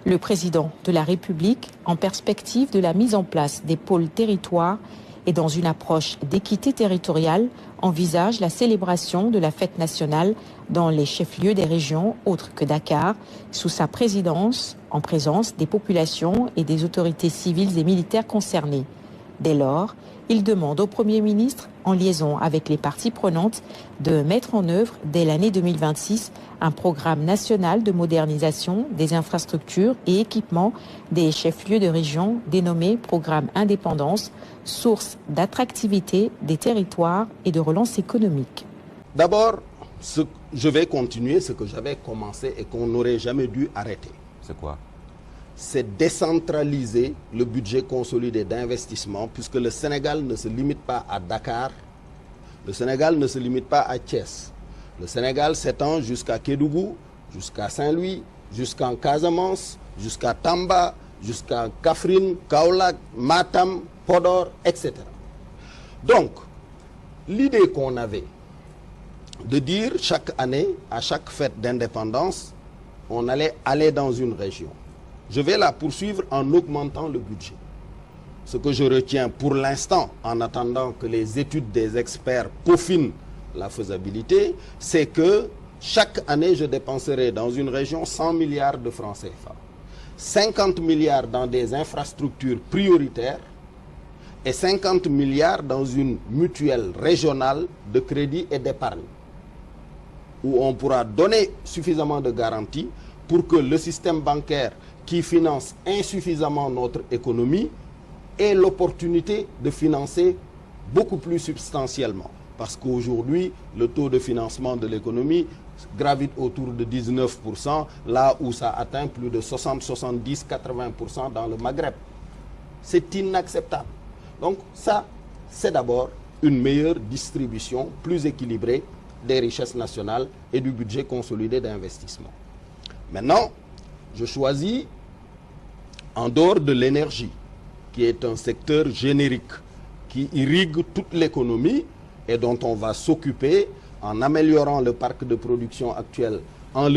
Le président de la République, en perspective de la mise en place des pôles territoires et dans une approche d'équité territoriale, envisage la célébration de la fête nationale dans les chefs-lieux des régions autres que Dakar, sous sa présidence, en présence des populations et des autorités civiles et militaires concernées. Dès lors, il demande au Premier ministre, en liaison avec les parties prenantes, de mettre en œuvre dès l'année 2026 un programme national de modernisation des infrastructures et équipements des chefs-lieux de région dénommé Programme Indépendance, source d'attractivité des territoires et de relance économique. D'abord, je vais continuer ce que j'avais commencé et qu'on n'aurait jamais dû arrêter. C'est quoi? C'est décentraliser le budget consolidé d'investissement, puisque le Sénégal ne se limite pas à Dakar, le Sénégal ne se limite pas à Thiès. Le Sénégal s'étend jusqu'à Kédougou, jusqu'à Saint-Louis, jusqu'en Casamance, jusqu'à Tamba, jusqu'à Kaffrine, Kaolack, Matam, Podor, etc. Donc, l'idée qu'on avait de dire chaque année, à chaque fête d'indépendance, on allait aller dans une région. Je vais la poursuivre en augmentant le budget. Ce que je retiens pour l'instant, en attendant que les études des experts peaufinent la faisabilité, c'est que chaque année, je dépenserai dans une région 100 milliards de francs CFA. 50 milliards dans des infrastructures prioritaires et 50 milliards dans une mutuelle régionale de crédit et d'épargne, où on pourra donner suffisamment de garanties pour que le système bancaire qui finance insuffisamment notre économie ait l'opportunité de financer beaucoup plus substantiellement. Parce qu'aujourd'hui, le taux de financement de l'économie gravite autour de 19%, là où ça atteint plus de 60, 70, 80% dans le Maghreb. C'est inacceptable. Donc ça, c'est d'abord une meilleure distribution, plus équilibrée des richesses nationales et du budget consolidé d'investissement. Maintenant, je choisis, en dehors de l'énergie, qui est un secteur générique, qui irrigue toute l'économie et dont on va s'occuper en améliorant le parc de production actuel